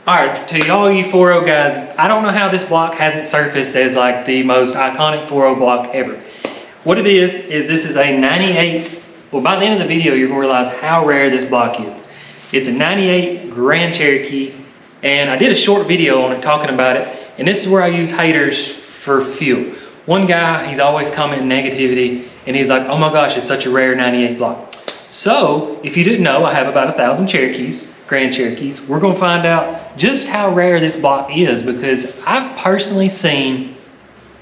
All right, to all you 4.0 guys, I don't know how this block hasn't surfaced as like the most iconic 4.0 block ever. What it is this is a 98, well by the end of the video you're gonna realize how rare this block is. It's a 98 Grand Cherokee, and I did a short video on it talking about it, and this is where I use haters for fuel. One guy, he's always commenting negativity, and he's like, oh my gosh, it's such a rare 98 block. So, if you didn't know, I have about 1,000 Cherokees, Grand Cherokees. We're gonna find out just how rare this block is, because I've personally seen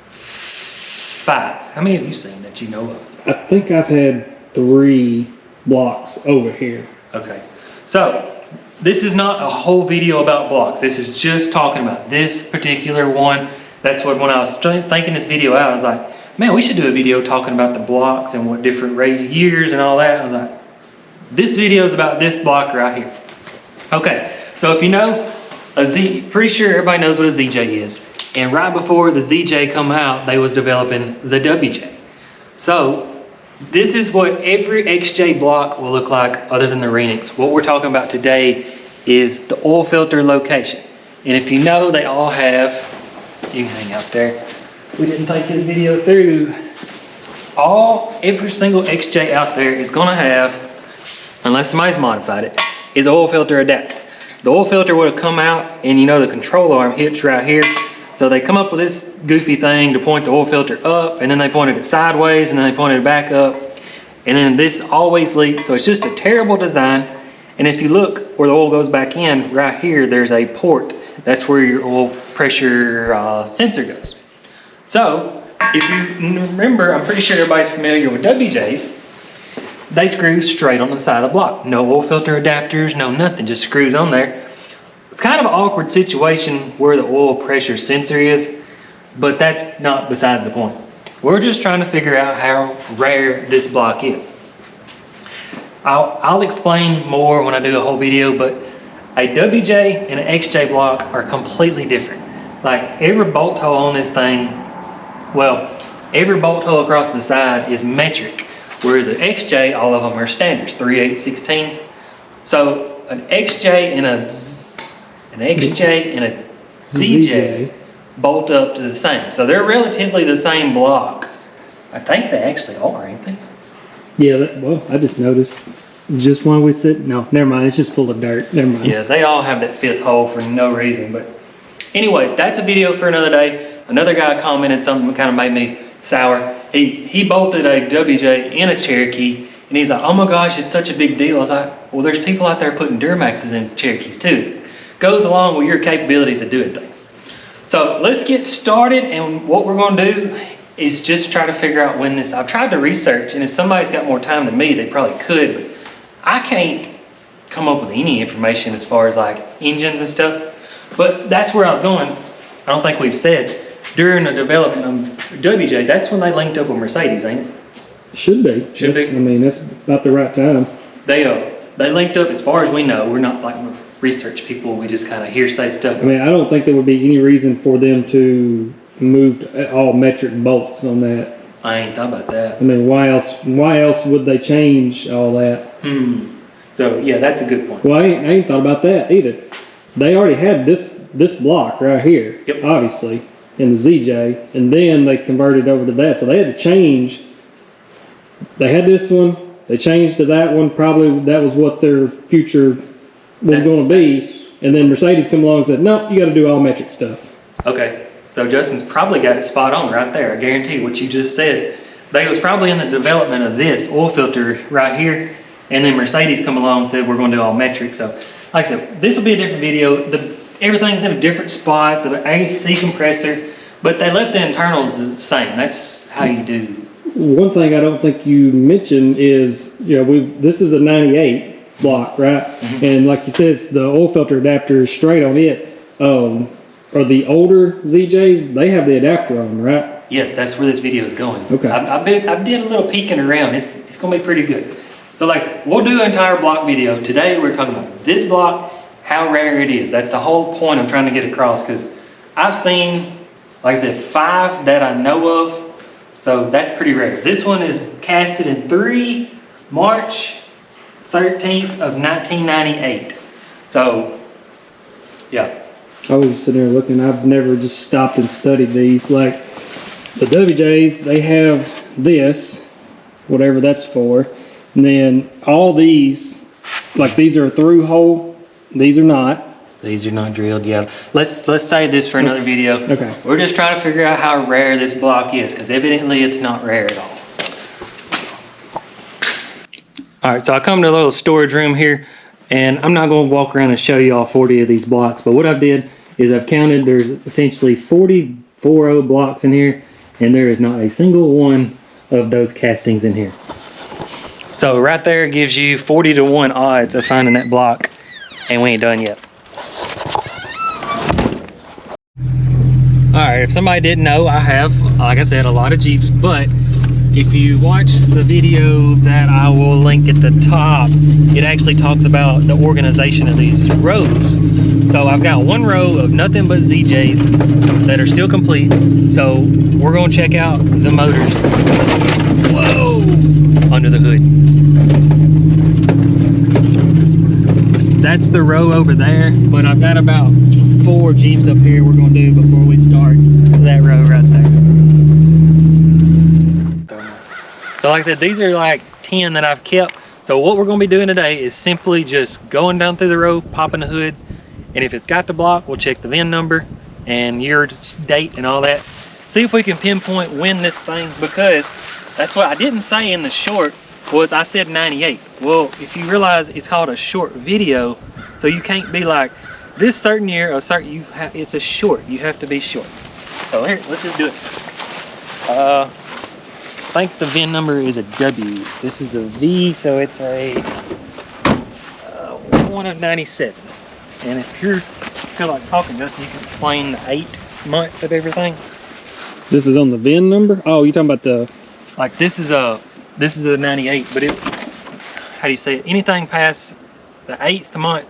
5. How many have you seen that you know of? I think I've had 3 blocks over here. Okay, so this is not a whole video about blocks. This is just talking about this particular one. That's what, when I was thinking this video out, I was like, man, we should do a video talking about the blocks and what different years and all that. I was like, this video is about this block right here. Okay, so if you know, pretty sure everybody knows what a ZJ is. And right before the ZJ come out, they was developing the WJ. So this is what every XJ block will look like other than the Renix. What we're talking about today is the oil filter location. And if you know, they all have, you can hang out there. We didn't think this video through. Every single XJ out there is gonna have, unless somebody's modified it, is an oil filter adapter. The oil filter would have come out, and you know the control arm hits right here. So they come up with this goofy thing to point the oil filter up, and then they pointed it sideways, and then they pointed it back up, and then this always leaks. So it's just a terrible design. And if you look where the oil goes back in, right here, there's a port. That's where your oil pressure sensor goes. So if you remember, I'm pretty sure everybody's familiar with WJs. They screw straight on the side of the block. No oil filter adapters, no nothing, just screws on there. It's kind of an awkward situation where the oil pressure sensor is, but that's not besides the point. We're just trying to figure out how rare this block is. I'll explain more when I do a whole video, but a WJ and an XJ block are completely different. Like every bolt hole on this thing, well, every bolt hole across the side is metric, whereas an XJ, all of them are standards, 3/8/16. So an XJ and a ZJ bolt up to the same. So they're relatively the same block. I think they actually are, ain't they? Yeah, well, I just noticed just when we sit, no, never mind, it's just full of dirt, never mind. Yeah, they all have that 5th hole for no reason, but anyways, that's a video for another day. Another guy commented something that kind of made me sour. He bolted a WJ in a Cherokee, and he's like, oh my gosh, it's such a big deal. I was like, well, there's people out there putting Duramaxes in Cherokees too. Goes along with your capabilities of doing things. So let's get started, and what we're going to do is just try to figure out when this, I've tried to research, and if somebody's got more time than me, they probably could, but I can't come up with any information as far as like engines and stuff. But that's where I was going. I don't think we've said during the development of WJ, that's when they linked up with Mercedes, ain't it? Should be. I mean, that's about the right time. They linked up, as far as we know. We're not like research people, we just kind of hearsay stuff. I mean, I don't think there would be any reason for them to move all metric bolts on that. I ain't thought about that. I mean, why else would they change all that? So yeah, that's a good point. Well, I ain't thought about that either. They already had this block right here, yep, obviously, in the ZJ, and then they converted over to that. So they had to change. They had this one, they changed to that one. Probably that was what their future was going to be, and then Mercedes come along and said, no, you got to do all metric stuff. Okay, so Justin's probably got it spot on right there. I guarantee what you just said. They was probably in the development of this oil filter right here, and then Mercedes come along and said, we're going to do all metric. So like I said, this will be a different video. Everything's in a different spot, the AC compressor, but they left the internals the same. That's how you do. One thing I don't think you mentioned is, you know, this is a 98 block, right? And like you said, it's the oil filter adapter is straight on it. Or the older ZJs, they have the adapter on, right? Yes, that's where this video is going. Okay. I did a little peeking around. It's going to be pretty good. So like I said, we'll do an entire block video. Today we're talking about this block, how rare it is. That's the whole point I'm trying to get across, because I've seen, like I said, 5 that I know of. So that's pretty rare. This one is casted in March 13th of 1998. So Yeah. I was just sitting there looking. I've never just stopped and studied these. Like the WJs, they have this, whatever that's for, and then all these, like these are a through hole. These are not. These are not drilled. Yeah. Let's save this for another video. Okay. We're just trying to figure out how rare this block is, because evidently it's not rare at all. All right, so I come to a little storage room here, and I'm not going to walk around and show you all 40 of these blocks, but what I've did is I've counted, there's essentially 44 blocks in here, and there is not a single one of those castings in here. So right there gives you 40 to 1 odds of finding that block, and we ain't done yet. All right, if somebody didn't know, I have, like I said, a lot of Jeeps, but if you watch the video that I will link at the top, it actually talks about the organization of these rows. So I've got one row of nothing but ZJs that are still complete. So we're gonna check out the motors. Whoa! Under the hood. That's the row over there, but I've got about 4 Jeeps up here we're gonna do before we start that row right there. So like I said, these are like 10 that I've kept. So what we're gonna be doing today is simply just going down through the row, popping the hoods, and if it's got the block, we'll check the VIN number and year, date, and all that. See if we can pinpoint when this thing, because that's what I didn't say in the short, was I said 98. Well, if you realize it's called a short video, so you can't be like, this certain year, or certain, it's a short, you have to be short. So here, let's just do it. I think the VIN number is a W. This is a V, so it's a 1 of 97. And if you feel like talking, Justin, you can explain the 8th month of everything. This is on the VIN number? Oh, you're talking about the... Like this is a 98, but it, how do you say it? Anything past the 8th month.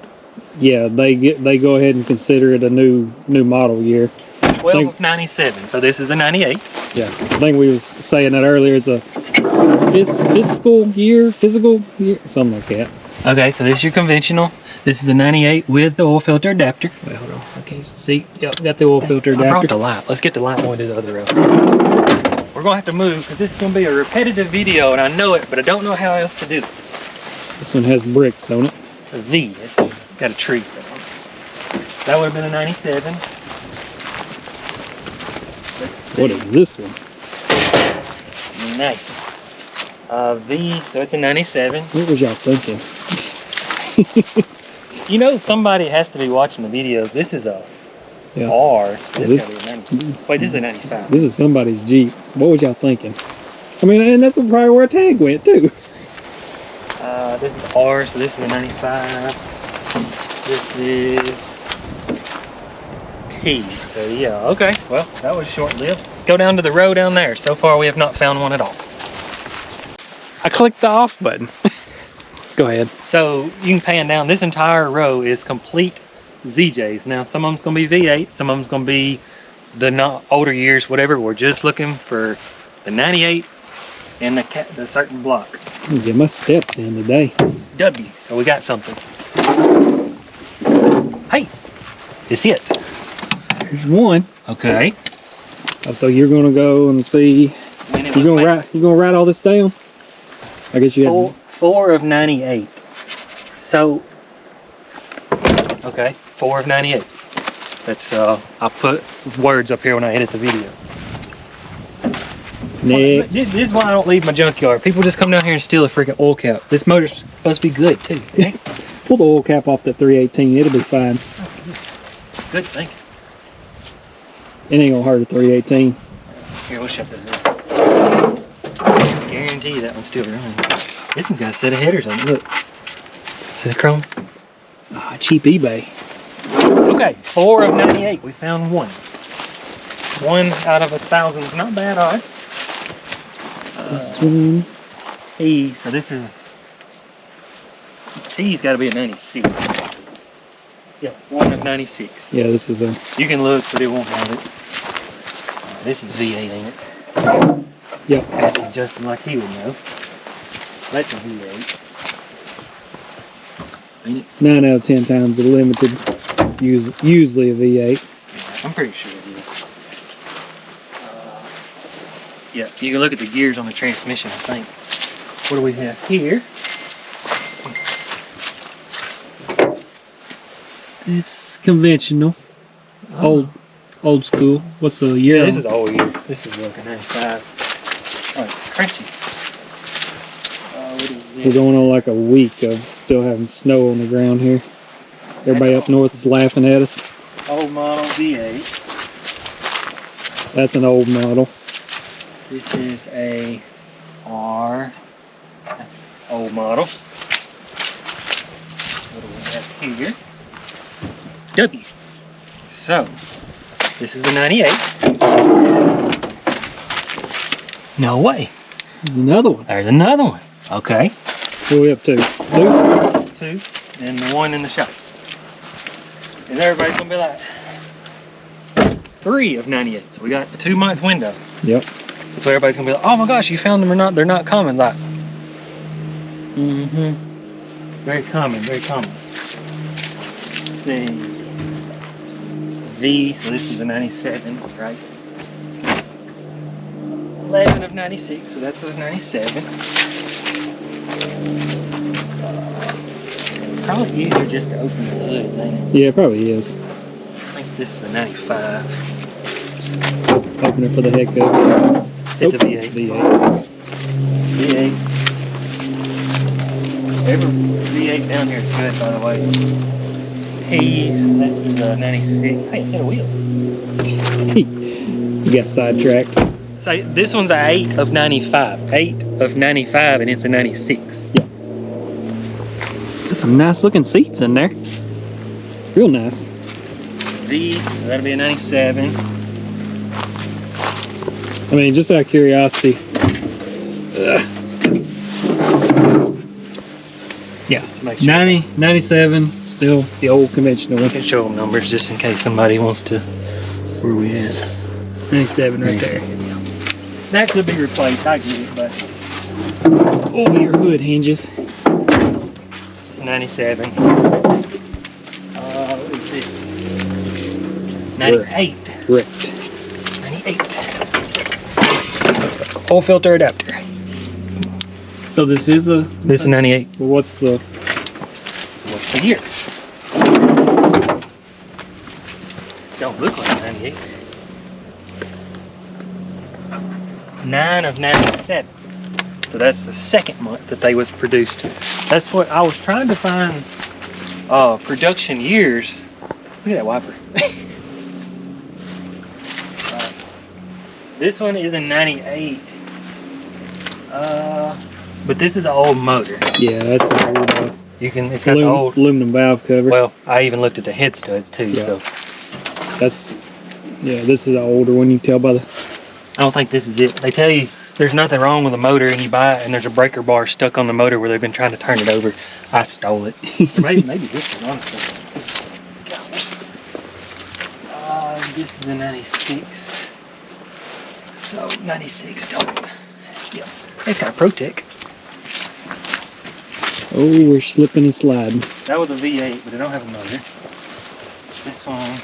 Yeah, they go ahead and consider it a new model year. 12 of 97, so this is a 98. Yeah, I think we was saying that earlier. It's a physical year, something like that. Okay, so this is your conventional. This is a 98 with the oil filter adapter. Wait, hold on. Okay, see, yep, got the oil filter adapter. I brought the light. Let's get the light when we do the other row. We're gonna have to move because this is gonna be a repetitive video, and I know it, but I don't know how else to do it. This one has bricks on it. A V. It's got a tree. That would have been a 97. What is this one? Nice. V, so it's a 97. What was y'all thinking? You know, somebody has to be watching the video. This is a R. So this gotta be a 90. Wait, this is a 95. This is somebody's Jeep. What was y'all thinking? I mean, and that's probably where a tag went too. This is R, so this is a 95. This is T. So yeah, okay. Well, that was short-lived. Let's go down to the row down there. So far, we have not found one at all. I clicked the off button. Go ahead. So you can pan down. This entire row is complete ZJs. Now, some of them's gonna be V8, some of them's gonna be the not older years, whatever. We're just looking for the 98 and the certain block. I'm gonna get my steps in today. W. So we got something. Hey, it's it. Here's one. Okay. Oh, so you're gonna go and see. You're gonna write all this down. I guess you have 4 of 98. So okay, 4 of 98. That's I'll put words up here when I edit the video. Next. This is why I don't leave my junkyard. People just come down here and steal a freaking oil cap. This motor's supposed to be good too. Pull the oil cap off that 318. It'll be fine. Good thinking. It ain't gonna hurt a 318. Here, we'll shut this down. Guarantee that one's still running. This one's got a set of headers on it. Look. See the chrome? Ah, cheap eBay. Okay, 4 of 98. We found one. 1 out of 1,000 is not bad odds. This one. T, so this is, T's got to be a 96. Yeah, 1 of 96. Yeah, this is a. You can look, but it won't have it. This is V8, ain't it? Yep. Asking Justin like he would know. That's a V8. Ain't it? 9 out of 10 times the limited usually a V8. I'm pretty sure it is. Yeah, you can look at the gears on the transmission, I think. What do we have here? It's conventional. Old school. What's the year? Yeah, this is old year. This is like a 95. Oh, it's crunchy. What is We're this? going on like a week of still having snow on the ground here. Everybody up north is laughing at us. Old model V8. That's an old model. This is a R. That's old model. What do we have here? W. So, this is a 98. No way. There's another one. There's another one. Okay. What are we up to? Two? 2. And the one in the shop. And everybody's gonna be like 3 of 98. So we got a 2-month window. Yep. So everybody's gonna be like, oh my gosh, you found them or not? They're not common. Like, very common, very common. Let's see. V, so this is a 97, right? 11 of 96, so that's a 97. Probably easier just to open the hood, ain't it? Yeah, it probably is. I think this is a 95. Open it for the heck of it. It's a V8. V8. V8. Every V8 down here is good, by the way. This is a 96. Hey, a set of wheels. You got sidetracked. So this one's a 8 of 95. 8 of 95, and it's a 96. Yeah. There's some nice looking seats in there. Real nice. V, so that'll be a 97. I mean, just out of curiosity. Yeah, Just to make sure. 90, 97, still the old conventional We one. can show them numbers just in case somebody wants to. Where we at? 97 right there. That could be replaced, I get it, but Oh, your hood hinges. it's 97. What is this? 98. Correct. 98. Oil filter adapter. So this is a. This is 98. Well, what's the? So what's the year? Don't look like 98. 9 of 97. So that's the second month that they was produced. That's what I was trying to find. Production years. Look at that wiper. This one is a 98. But this is an old motor. Yeah, that's an old It's got the old. aluminum valve cover. Well, I even looked at the head studs too. Yeah. So That's. Yeah, this is an older one. You can tell by the. I don't think this is it. They tell you there's nothing wrong with the motor, and you buy it, and there's a breaker bar stuck on the motor where they've been trying to turn it over. I stole it. maybe this one, honestly. This is a 96. So 96 don't. Yep. It's got a Protec. Oh, we're slipping and sliding. That was a V8, but they don't have a motor. This one.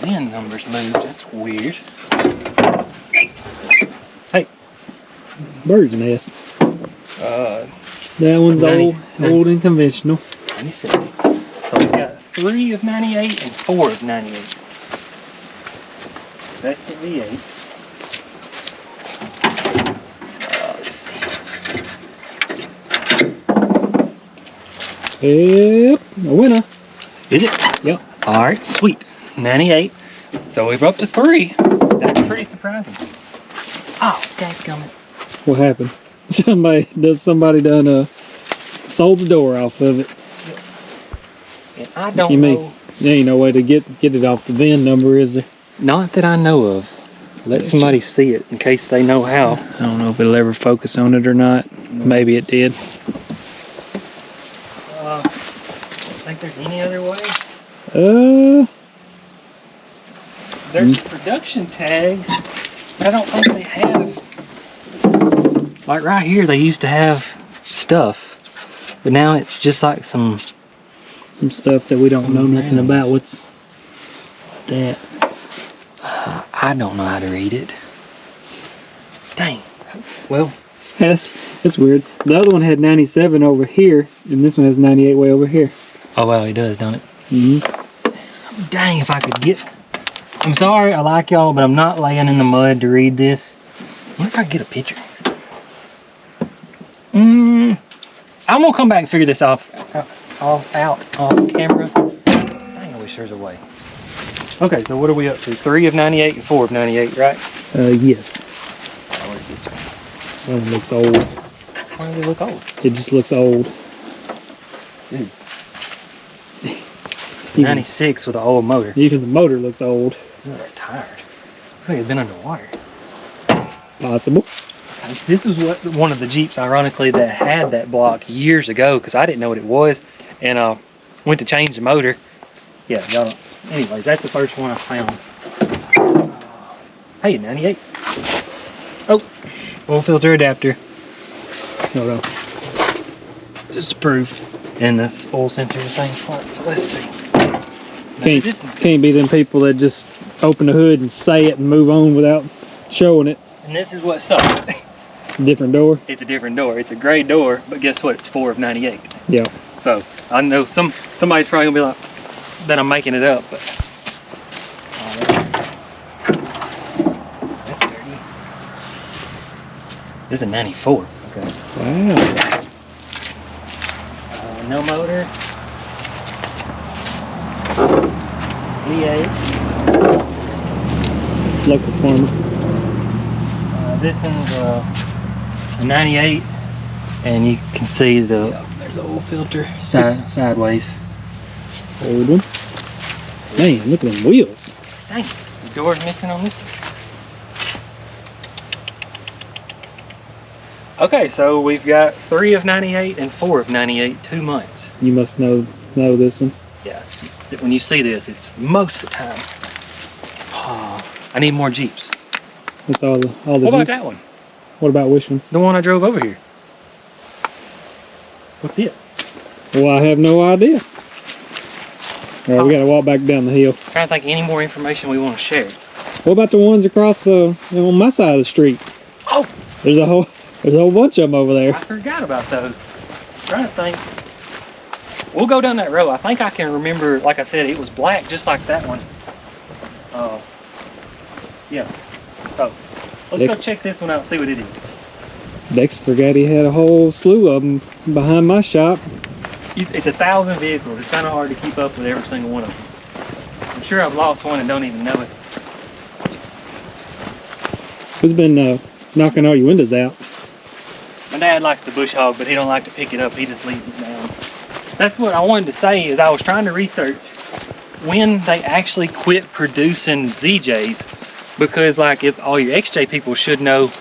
VIN numbers moved. That's weird. Hey. Bird's nest. That That one's 90 old and conventional. 97. So we got 3 of 98 and 4 of 98. That's the V8. Let's see. Yep, a winner. Is it? Yep. All right, sweet. 98. So we're up to 3. That's pretty surprising. Oh, dadgummit. What happened? Somebody done sold the door off of it. And I don't You mean know. there ain't no way to get it off the VIN number, is there? Not that I know of. Let somebody see it in case they know how. I don't know if it'll ever focus on it or not. Maybe it did. Think there's any other way? There's production tags. I don't think they have. Like right here, they used to have stuff. But now it's just like some stuff that we don't know nothing about. What's that? I don't know how to read it. Dang. Well, Yeah, that's weird. The other one had 97 over here, and this one has 98 way over here. oh well, it does, don't it? Mm-hmm. Dang, if I could get... I'm sorry, I like y'all, but I'm not laying in the mud to read this. I wonder if I could get a picture. I'm gonna come back and figure this off camera. Dang, I wish there's a way. Okay, so what are we up to? 3 of 98 and 4 of 98, right? Yes. Oh, what is this one? That one looks old. Why does it look old? It just looks old. Dude. Even, 96 with an old motor. even the motor looks old. It looks tired. Looks like it's been underwater. Possible. This is one of the Jeeps, ironically, that had that block years ago, because I didn't know what it was, and went to change the motor. Yeah, y'all. Anyways, that's the first one I found. Hey, 98. Oh, oil filter adapter. Hold on. Just to prove. And this oil sensor the same spot. So let's see. Can't be them people that just open the hood and say it and move on without showing it. And this is what sucks. Different door. It's a different door. It's a gray door, but guess what? It's 4 of 98. Yeah. So I know somebody's probably gonna be like that I'm making it up, but that's dirty. This is a 94. Okay. Wow. No motor. V8. Local farmer. This one's a 98, and you can see the There's an oil filter. sideways. Old one. Man, look at them wheels. Dang, the door's missing on this. Okay, so we've got 3 of 98 and 4 of 98, 2 months. You must know this one. Yeah, when you see this, it's most of the time. Oh, I need more Jeeps. That's all the What about Jeeps. that one? What about which one? The one I drove over here. What's it? Well, I have no idea. All right, we gotta walk back down the hill. Trying to think any more information we want to share. What about the ones across on my side of the street? Oh, There's a whole bunch of them over there. I forgot about those. Trying to think. We'll go down that road. I think I can remember, like I said, it was black just like that one. Yeah. So, let's go check this one out and see what it is. Dexter forgot he had a whole slew of them behind my shop. It's 1,000 vehicles. It's kind of hard to keep up with every single one of them. I'm sure I've lost one and don't even know it. Who's been knocking all your windows out? My dad likes the bush hog, but he don't like to pick it up. He just leaves it down. That's what I wanted to say is I was trying to research when they actually quit producing ZJs, because like if all your XJ people should know,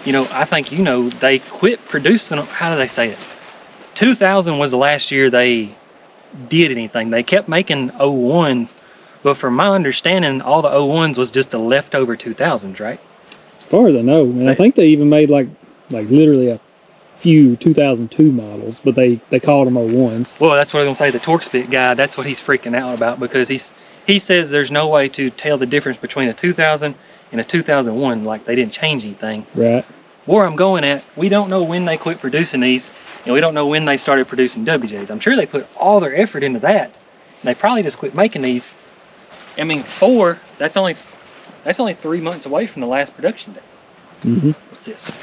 you know, I think you know, they quit producing them. How do they say it? 2000 was the last year they did anything. They kept making 01s, but from my understanding, all the 01s was just the leftover 2000s, right? As far as I know, man, I think they even made like literally a few 2002 models, but they called them 01s. Well, that's what I was gonna say. The torque spit guy, that's what he's freaking out about, because he says there's no way to tell the difference between a 2000 and a 2001. Like they didn't change anything. Right. Where I'm going at, we don't know when they quit producing these, and we don't know when they started producing WJs. I'm sure they put all their effort into that, and they probably just quit making these. I mean, 4. That's only 3 months away from the last production date. Mm-hmm. What's this?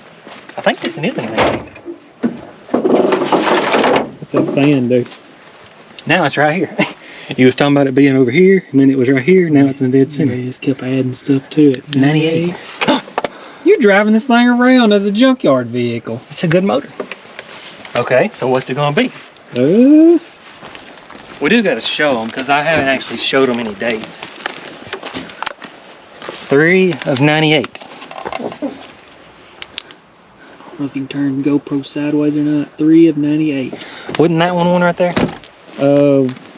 I think this one is an 98. That's a fan, dude. Now it's right here. He was talking about it being over here, and then it was right here. Now it's in the dead center. They just kept adding stuff to it. 98. You're driving this thing around as a junkyard vehicle. It's a good motor. Okay, so what's it gonna be? We do gotta show them, because I haven't actually showed them any dates. 3 of 98. I don't know if you can turn GoPro sideways or not. 3 of 98. Wasn't that one right there?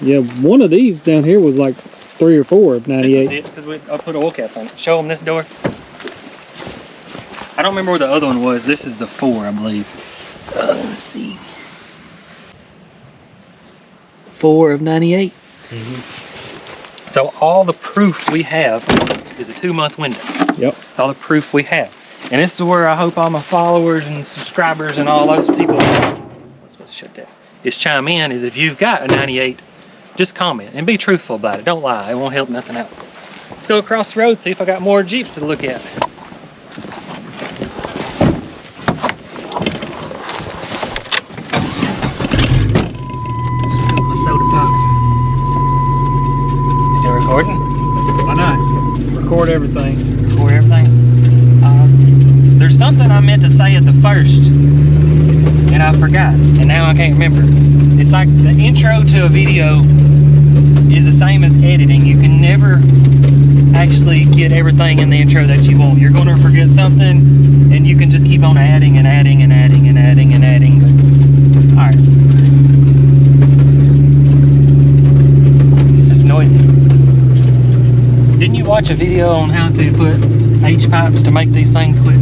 Yeah, one of these down here was like 3 or 4 of 98. This is it, because I put an oil cap on it. Show them this door. I don't remember where the other one was. This is the 4, I believe. Let's see. 04 of 98. So all the proof we have is a 2-month window. Yep. That's all the proof we have. And this is where I hope all my followers and subscribers and all those people, let's shut that, is chime in, is if you've got a 98, just comment and be truthful about it. Don't lie, it won't help nothing else. Let's go across the road, see if I got more Jeeps to look at. My soda pop. Still recording? Why not? Record everything. Record everything? There's something I meant to say at the first, and I forgot, and now I can't remember. It's like the intro to a video is the same as editing. You can never actually get everything in the intro that you want. You're gonna forget something, and you can just keep on adding and adding and adding and adding and adding. All right. This is noisy. Didn't you watch a video on how to put H-pipes to make these things quit?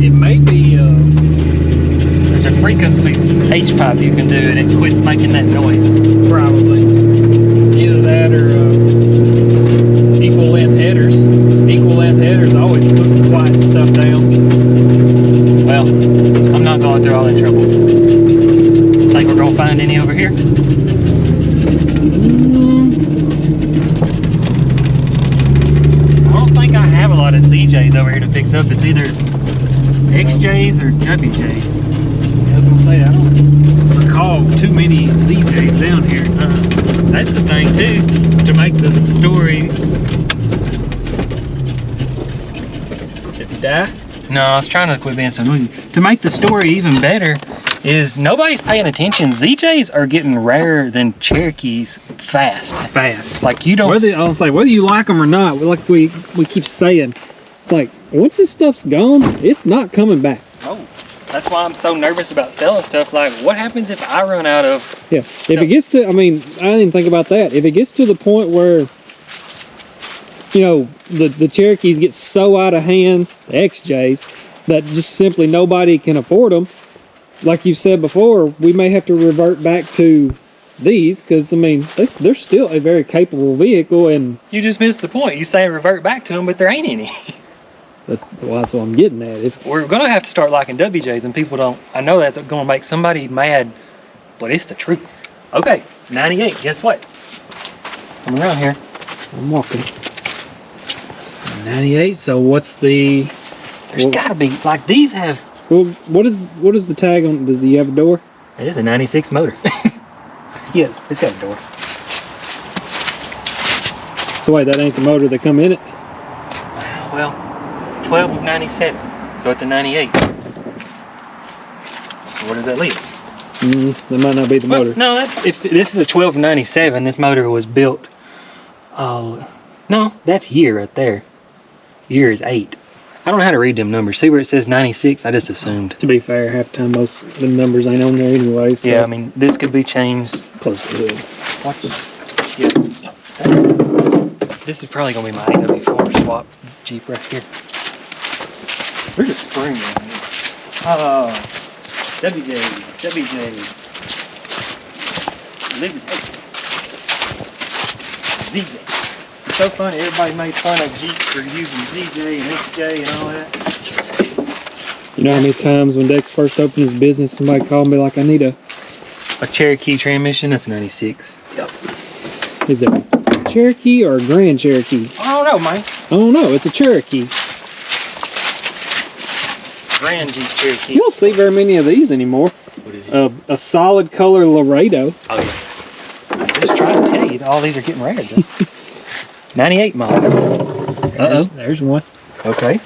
It may be, There's a frequency H-pipe you can do and it quits making that noise. probably. Either that or equal length headers. Equal length headers always quiet stuff down. Well, I'm not going through all that trouble. Think we're gonna find any over here? I don't think I have a lot of CJs over here to fix up. It's either XJs or WJs. I was gonna say, I don't recall too many ZJs down here. That's the thing too, to make the story. Did you die? No, I was trying to quit being so noisy. To make the story even better is nobody's paying attention. ZJs are getting rarer than Cherokees fast. Fast. Like you don't. Whether, I was like, whether you like them or not, like we keep saying, it's like, once this stuff's gone, it's not coming back. Oh, that's why I'm so nervous about selling stuff. Like, what happens if I run out of? Yeah. If it gets to, I mean, I didn't even think about that. If it gets to the point where, you know, the Cherokees get so out of hand, the XJs, that just simply nobody can afford them, like you said before, we may have to revert back to these, because, I mean, they're still a very capable vehicle, and You just missed the point. You say revert back to them, but there ain't any. that's what I'm getting at. We're gonna have to start liking WJs, and people don't. I know that's gonna make somebody mad, but it's the truth. Okay, 98. Guess what? Come around here. I'm walking. 98, so what's the... There's gotta be like these have. Well, what is the tag on? Does he have a door? It is a 96 motor. Yeah, it's got a door. So wait, that ain't the motor that come in it? Well, 12 of 97, so it's a 98. So where does that leave us? That might not be the motor. No, if this is a 12 of 97, this motor was built. Oh, no, that's year right there. Year is 8. I don't know how to read them numbers. See where it says 96? I just assumed. To be fair, half the time most of the numbers ain't on there anyway. So Yeah, I mean, this could be changed. close to it. Watch this. Yeah. This is probably going to be my AW4 swap Jeep right here. There's a spring in here. Oh, WJ. ZJ. It's so funny, everybody made fun of Jeeps for using ZJ and XJ and all that. You know how many times when Dex first opened his business, somebody called me like, I need a Cherokee transmission, that's 96. Yep. Is it a Cherokee or a Grand Cherokee? I don't know, man. I don't know. It's a Cherokee. Grand Jeep Cherokee. You don't see very many of these anymore. What is it? A solid color Laredo. Oh, yeah. I'm just trying to tell you, all these are getting rare. 98 model. Uh-oh. There's one. Okay.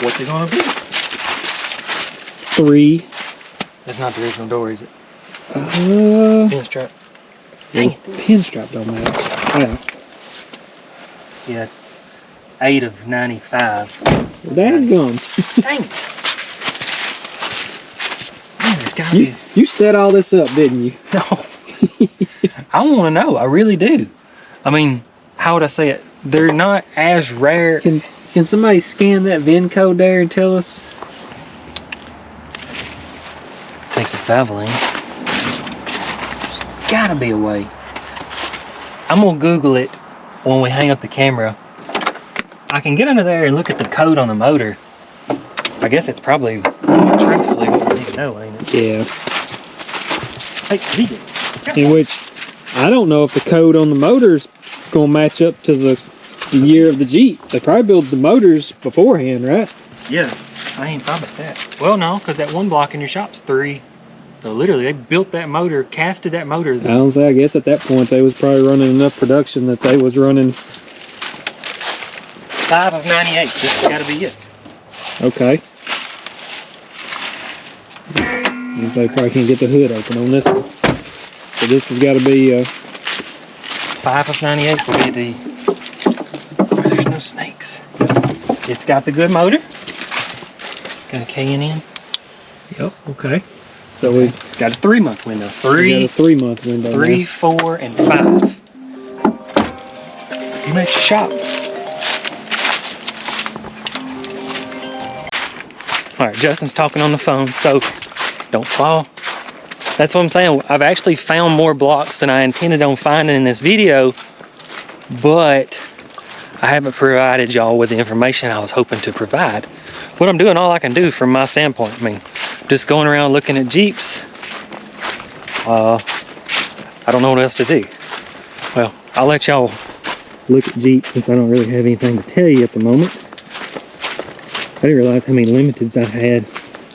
What's it gonna be? 3. That's not the original door, is it? Pinstripe. Dang it. Pinstripe don't match. Wow. Yeah. 8 of 95. Dadgum. Dang it. Man, there's gotta be. You set all this up, didn't you? No. I want to know. I really do. I mean, how would I say it? They're not as rare. Can somebody scan that VIN code there and tell us? Takes a Valvoline. gotta be a way. I'm gonna Google it when we hang up the camera. I can get under there and look at the code on the motor. I guess it's probably truthfully what we need to know, ain't it? Yeah. Hey, read it. In which, I don't know if the code on the motor's gonna match up to the year of the Jeep. They probably build the motors beforehand, right? Yeah, I ain't thought about that. Well, no, because that one block in your shop's 3. So literally, they built that motor, casted that motor. I don't say. I guess at that point they was probably running enough production that they was running. 5 of 98. This has got to be it. Okay. Guess they probably can't get the hood open on this one. So this has got to be. 5 of 98 will be the. Oh, there's no snakes. It's got the good motor. Got a K&N. Yep. Okay. So we've got a 3-month window. we got a 3-month window. 3, now. 4, and 5. You make your shop. All right, Justin's talking on the phone, so don't fall. That's what I'm saying. I've actually found more blocks than I intended on finding in this video, but I haven't provided y'all with the information I was hoping to provide. What I'm doing, all I can do from my standpoint, I mean, just going around looking at Jeeps. I don't know what else to do. Well, I'll let y'all Look at Jeeps since I don't really have anything to tell you at the moment. I didn't realize how many limiteds I had.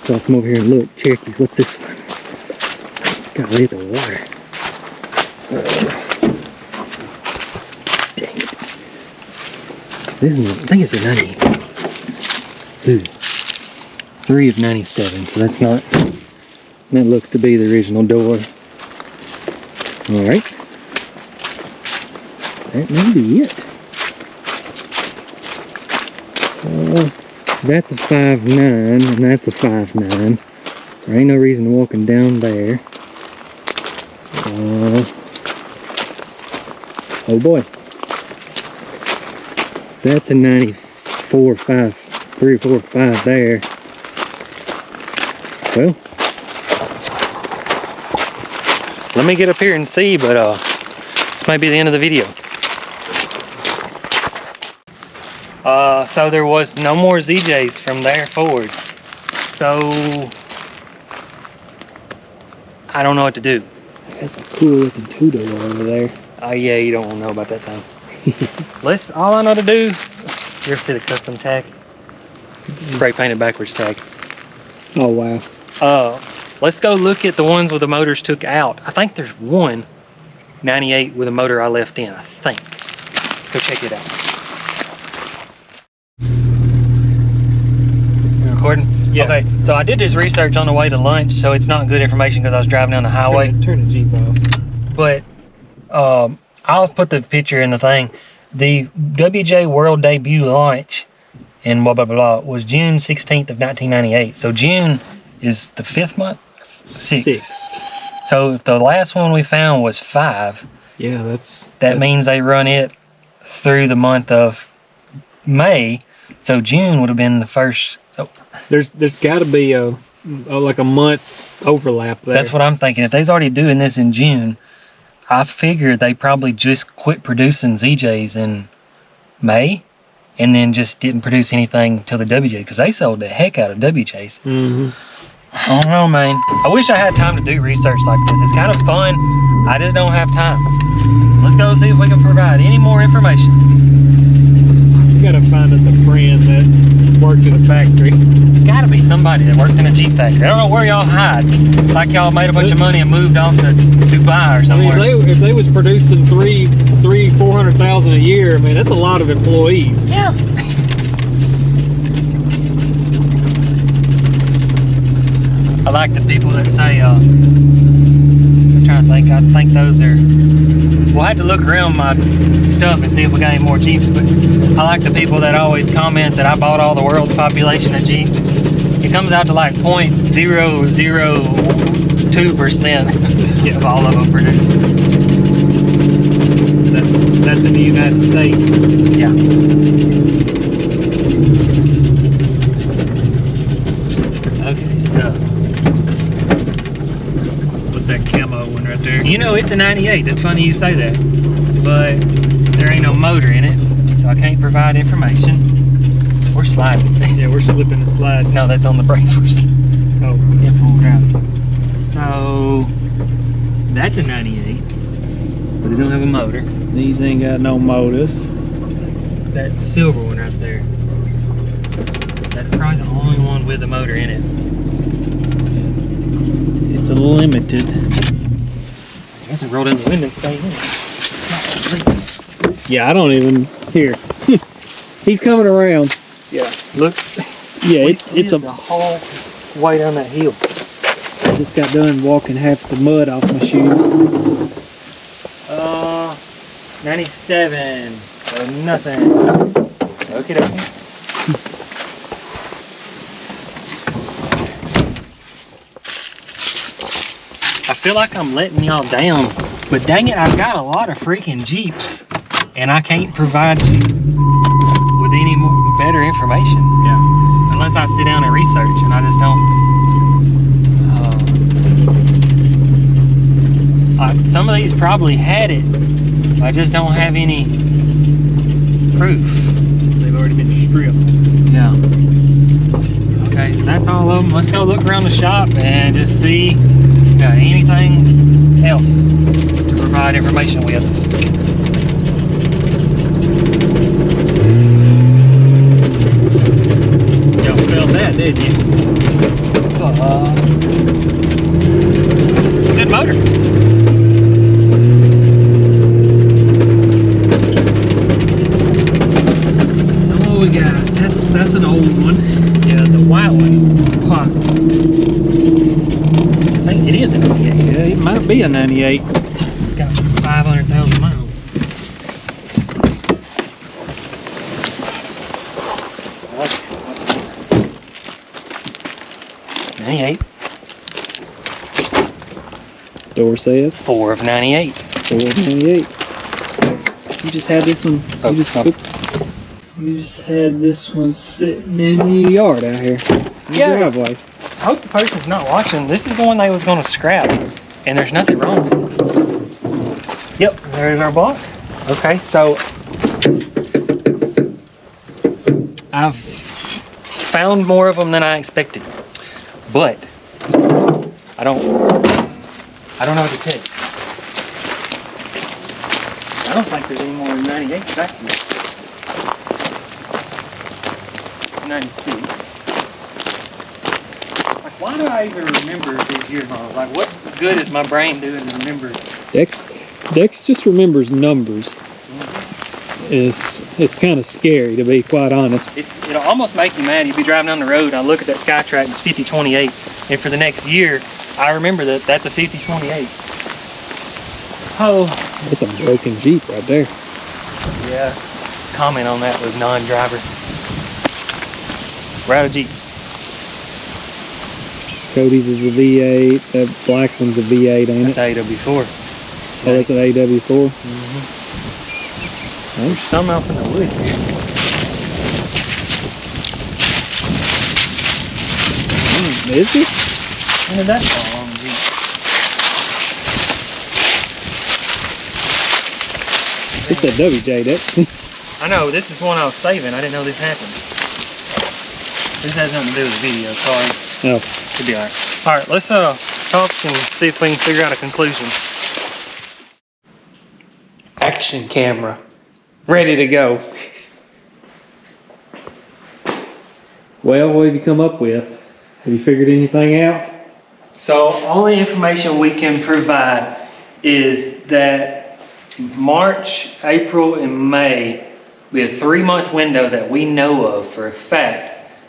So I'll come over here and look. Cherokees, what's this one? Golly, the water. Dang it. This is, I think it's a 90. Ooh. 3 of 97, so that's not, that looks to be the original door. All right. That may be it. That's a 5.9 and that's a 5.9. So there ain't no reason to walking down there. Oh boy. That's a 94.5, 3 or 4 or 5 there. Well, let me get up here and see, but this might be the end of the video. So there was no more ZJs from there forward. So I don't know what to do. that's a cool looking two-door over there. Oh yeah, you don't want to know about that thing. All I know to do, you ever see the custom tag? Spray painted backwards tag. Oh wow. Let's go look at the ones with the motors took out. I think there's one 98 with a motor I left in, I think. Let's go check it out. You recording? Yeah. Okay, so I did this research on the way to lunch, so it's not good information because I was driving down the highway. Turn the Jeep off. But I'll put the picture in the thing. The WJ World debut launch in blah blah blah was June 16th of 1998. So June is the 5th month? 6th. So if the last one we found was 5, yeah, that means they run it through the month of May. So June would have been the first. So there's got to be a like a month overlap there. that's what I'm thinking. If they's already doing this in June, I figured they probably just quit producing ZJs in May and then just didn't produce anything till the WJ because they sold the heck out of WJs. Mm-hmm. I don't know, man. I wish I had time to do research like this. It's kind of fun. I just don't have time. Let's go see if we can provide any more information. You gotta find us a friend that worked in a factory. Gotta be somebody that worked in a Jeep factory. I don't know where y'all hide. It's like y'all made a bunch of money and moved off to Dubai or somewhere. I mean, if they was producing 400,000 a year, I mean, that's a lot of employees. Yeah. I like the people that say, I'm trying to think, I think those are, well, I had to look around my stuff and see if we got any more Jeeps, but I like the people that always comment that I bought all the world's population of Jeeps. It comes out to like 0.002% of all of them produced. That's in the United States. Yeah. Okay, so That's that camo one right there. You know, it's a 98. That's funny you say that. But there ain't no motor in it, so I can't provide information. We're sliding. Yeah, we're slipping and sliding. No, that's on the brakes. We're sliding. Oh, In full gravity. So, that's a 98. But they don't have a motor. these ain't got no motors. That silver one right there. That's probably the only one with a motor in it. It's a limited. I guess it rolled in the window and stayed in. Yeah, I don't even here. He's coming around. Yeah. Look. Yeah, it's the a. whole way down that hill. I just got done walking half the mud off my shoes. 97. So nothing. Okay. I feel like I'm letting y'all down, but dang it, I've got a lot of freaking Jeeps, and I can't provide you with any more better information. Yeah. Unless I sit down and research, and I just don't. Some of these probably had it. I just don't have any proof. They've already been stripped. Yeah. Okay, so that's all of them. Let's go look around the shop and just see if we got anything else to provide information with. Y'all felt that, didn't you? Good motor. So what we got? That's an old one. Yeah, the white one, possible. I think it is a 98. Yeah, it might be a 98. It's got 500,000 miles. Okay, 98. Door says 4 of 98. 498. You just had this one. You just had this one sitting in the yard out here. In the Yeah. driveway. I hope the person's not watching. This is the one they was going to scrap, and there's nothing wrong with it. Yep, there's our block. Okay, so I've found more of them than I expected, but I don't know what to tell you. I don't think there's any more than 98 back here. 96. Like, why do I even remember these years on? Like, what good is my brain doing to remember? Dex just remembers numbers. It's kind of scary, to be quite honest. It'll almost make you mad. You'll be driving down the road, and I look at that SkyTrack, and it's 5028, and for the next year, I remember that that's a 5028. Oh. It's a broken Jeep right there. Yeah. Comment on that was non-driver. We're out of Jeeps. Cody's is a V8. That black one's a V8, ain't it? That's AW4. Oh, that's an AW4. There's some out in the woods here. Is it? When did that fall on the Jeep? It's that WJ, Dex. I know, this is one I was saving. I didn't know this happened. This has nothing to do with the video, sorry. Oh. Should be alright. Alright, let's talk and see if we can figure out a conclusion. Action camera. Ready to go. Well, what have you come up with? Have you figured anything out? So, all the information we can provide is that March, April, and May, we have a 3-month window that we know of for a fact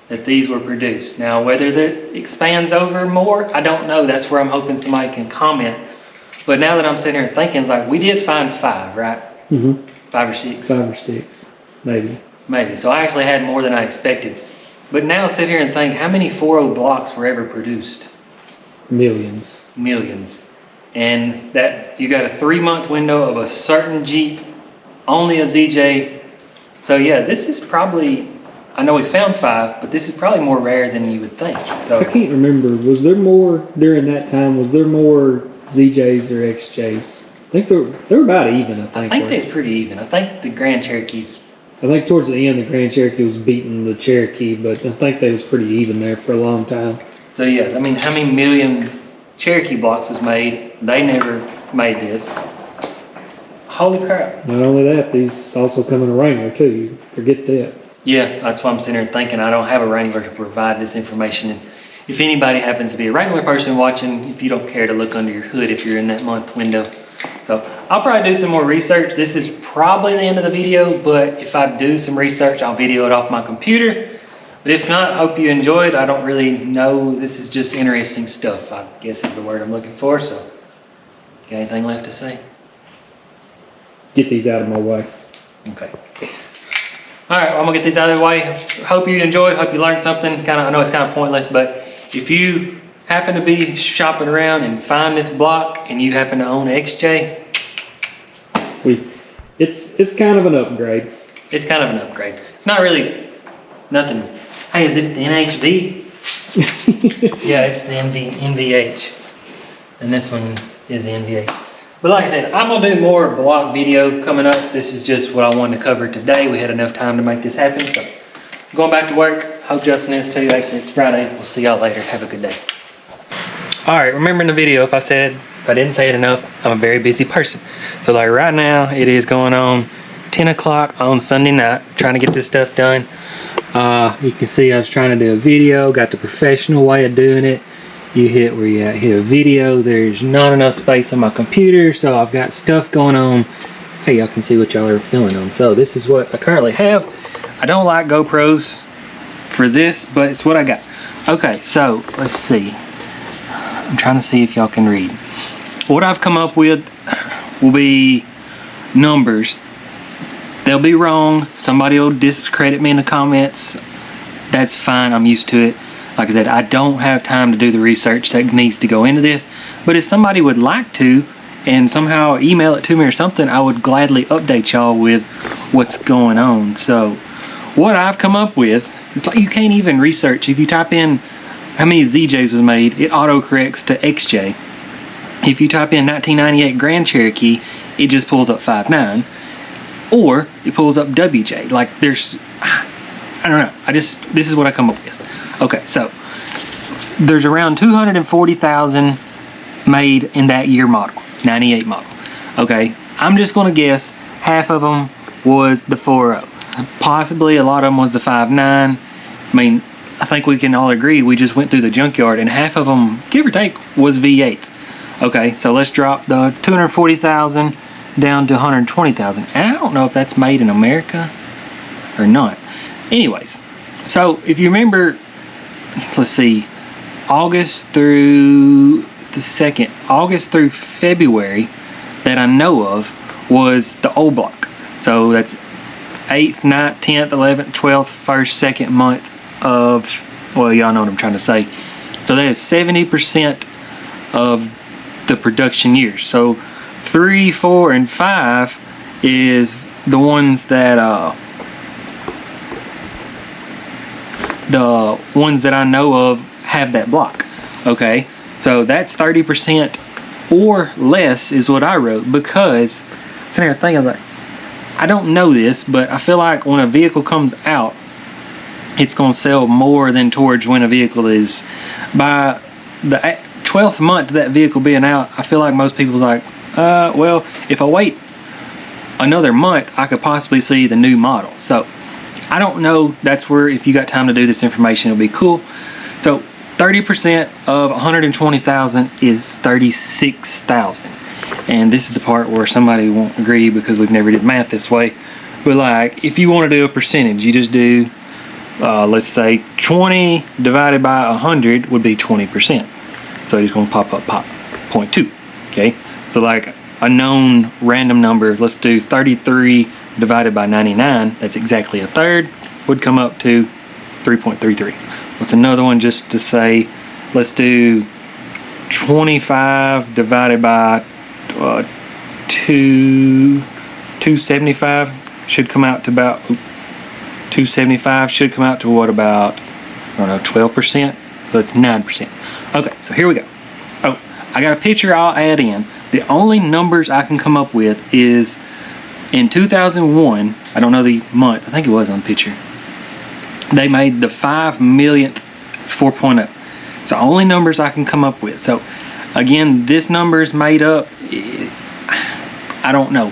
that these were produced. Now, whether that expands over more, I don't know. That's where I'm hoping somebody can comment. But now that I'm sitting here thinking, like, we did find 5, right? Mm-hmm. 5 or 6. 5 or 6, maybe. Maybe. So I actually had more than I expected. But now sit here and think, how many 4.0 blocks were ever produced? Millions. Millions. And that you got a 3-month window of a certain Jeep, only a ZJ. So yeah, this is probably, I know we found 5, but this is probably more rare than you would think. So I can't remember. Was there more during that time? Was there more ZJs or XJs. I think they're about even. I think they're pretty even. I think the Grand Cherokee's. I think towards the end the Grand Cherokee was beating the Cherokee, but I think they was pretty even there for a long time. So yeah, I mean, how many million Cherokee blocks was made? They never made this. Holy crap! Not only that, these also come in a Wrangler too. You forget that. Yeah, that's why I'm sitting here thinking I don't have a Wrangler to provide this information. And if anybody happens to be a Wrangler person watching, if you don't care to look under your hood if you're in that month window. So I'll probably do some more research. This is probably the end of the video, but if I do some research, I'll video it off my computer. But if not, I hope you enjoyed. I don't really know. This is just interesting stuff, I guess is the word I'm looking for. So, got anything left to say? Get these out of my way. Okay. All right, well, I'm gonna get these out of the way. Hope you enjoyed. Hope you learned something. I know it's kind of pointless, but if you happen to be shopping around and find this block and you happen to own an XJ, it's kind of an upgrade. It's kind of an upgrade. It's not really nothing. Hey, is it the NHV? Yeah, it's the NVH. And this one is the NVH. But like I said, I'm gonna do more block video coming up. This is just what I wanted to cover today. We had enough time to make this happen. So I'm going back to work. Hope Justin is too. Actually, it's Friday. We'll see y'all later. Have a good day. All right, remember in the video, if I didn't say it enough, I'm a very busy person. So like right now, it is going on 10 o'clock on Sunday night, trying to get this stuff done. You can see I was trying to do a video, got the professional way of doing it. You hit where you hit a video, there's not enough space on my computer, so I've got stuff going on. Hey, y'all can see what y'all are filming on. So this is what I currently have. I don't like GoPros for this, but it's what I got. Okay, so let's see. I'm trying to see if y'all can read. What I've come up with will be numbers. They'll be wrong. Somebody will discredit me in the comments. That's fine, I'm used to it. Like I said, I don't have time to do the research that needs to go into this. But if somebody would like to and somehow email it to me or something, I would gladly update y'all with what's going on. So what I've come up with, it's like you can't even research. If you type in how many ZJs was made, it autocorrects to XJ. If you type in 1998 Grand Cherokee, it just pulls up 5.9. Or it pulls up WJ. Like there's, I don't know. This is what I come up with. Okay, so there's around 240,000 made in that year model, 98 model. Okay, I'm just gonna guess half of them was the 4.0. Possibly a lot of them was the 5.9. I mean, I think we can all agree we just went through the Junkyard and half of them, give or take, was V8s. Okay, so let's drop the 240,000 down to 120,000. And I don't know if that's made in America or not. Anyways, so if you remember, let's see, August through the 2nd, August through February that I know of was the old block. So that's 8th, 9th, 10th, 11th, 12th, 1st, 2nd month of, well, y'all know what I'm trying to say. So that is 70% of the production years. So 3, 4, and 5 is the ones that I know of have that block. Okay, so that's 30% or less is what I wrote, because sitting there thinking like, I don't know this, but I feel like when a vehicle comes out, it's going to sell more than towards when a vehicle is. By the 12th month of that vehicle being out, I feel like most people's like, well, if I wait another month, I could possibly see the new model. So I don't know. That's where, if you got time to do this information, it'll be cool. So 30% of 120,000 is 36,000. And this is the part where somebody won't agree because we've never did math this way. But like, if you want to do a percentage, you just do, let's say 20 divided by 100 would be 20%. So it's going to pop up 0.2. Okay. So like a known random number, let's do 33 divided by 99. That's exactly a third, would come up to 3.33. What's another one just to say, let's do 25 divided by 275 should come out to about 275 should come out to what, about, I don't know, 12%. So it's 9%. Okay, so here we go. Oh, I got a picture I'll add in. The only numbers I can come up with is in 2001, I don't know the month, I think it was on the picture, they made the 5 millionth 4.0. It's the only numbers I can come up with. So again, this number is made up. I don't know.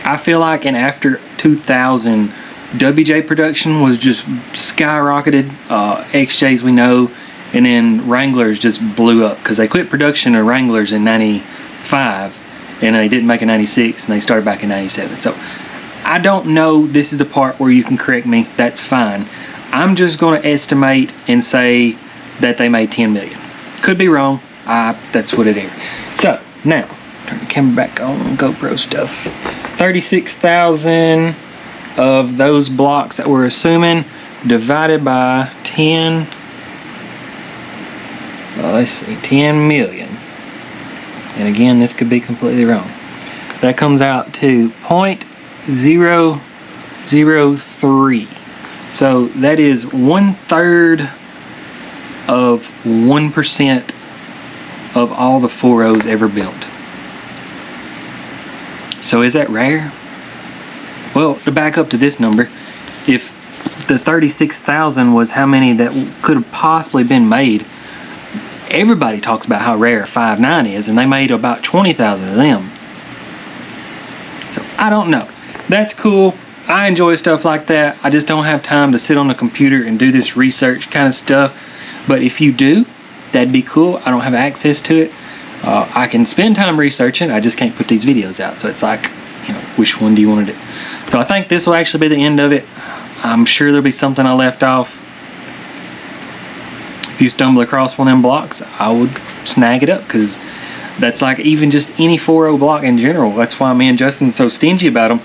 I feel like in after 2000, WJ production was just skyrocketed. XJs we know, and then Wranglers just blew up because they quit production of Wranglers in 95 and they didn't make a 96 and they started back in 97. So I don't know. This is the part where you can correct me. That's fine. I'm just going to estimate and say that they made 10 million. Could be wrong. That's what it is. So now, turn the camera back on, GoPro stuff. 36,000 of those blocks that we're assuming divided by 10. Well, let's see, 10 million. And again, this could be completely wrong. That comes out to 0.003. So that is 1/3 of 1% of all the 4.0s ever built. So is that rare? Well, to back up to this number, if the 36,000 was how many that could have possibly been made, everybody talks about how rare a 5.9 is, and they made about 20,000 of them. So I don't know. That's cool. I enjoy stuff like that. I just don't have time to sit on the computer and do this research kind of stuff. But if you do, that'd be cool. I don't have access to it. I can spend time researching. I just can't put these videos out. So it's like, you know, which one do you want to do? So I think this will actually be the end of it. I'm sure there'll be something I left off. If you stumble across one of them blocks, I would snag it up, because that's like even just any 4.0 block in general. That's why me and Justin's so stingy about them.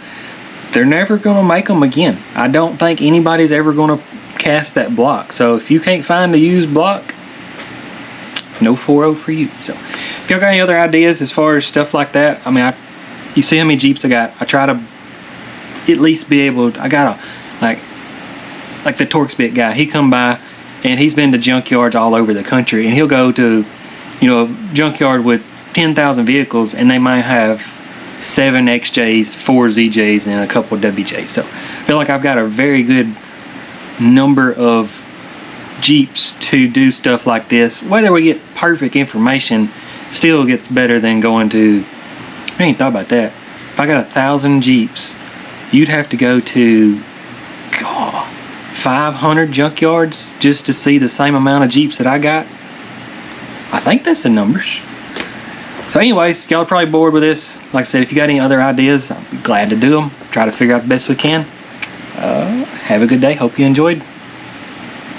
They're never going to make them again. I don't think anybody's ever going to cast that block. So if you can't find a used block, no 4.0 for you. So if y'all got any other ideas as far as stuff like that, I mean, you see how many Jeeps I got. I try to at least be able to, I got a, like the Torx Bit guy, he come by and he's been to junkyards all over the country, and he'll go to, you know, a junkyard with 10,000 vehicles, and they might have 7 XJs, 4 ZJs, and a couple of WJs. So I feel like I've got a very good number of Jeeps to do stuff like this. Whether we get perfect information still gets better than going to, I ain't thought about that. If I got 1,000 Jeeps, you'd have to go to 500 junkyards just to see the same amount of Jeeps that I got. I think that's the numbers. So anyways, y'all are probably bored with this. Like I said, if you got any other ideas, I'd be glad to do them. Try to figure out the best we can. Have a good day. Hope you enjoyed.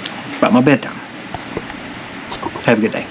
It's about my bedtime. Have a good day.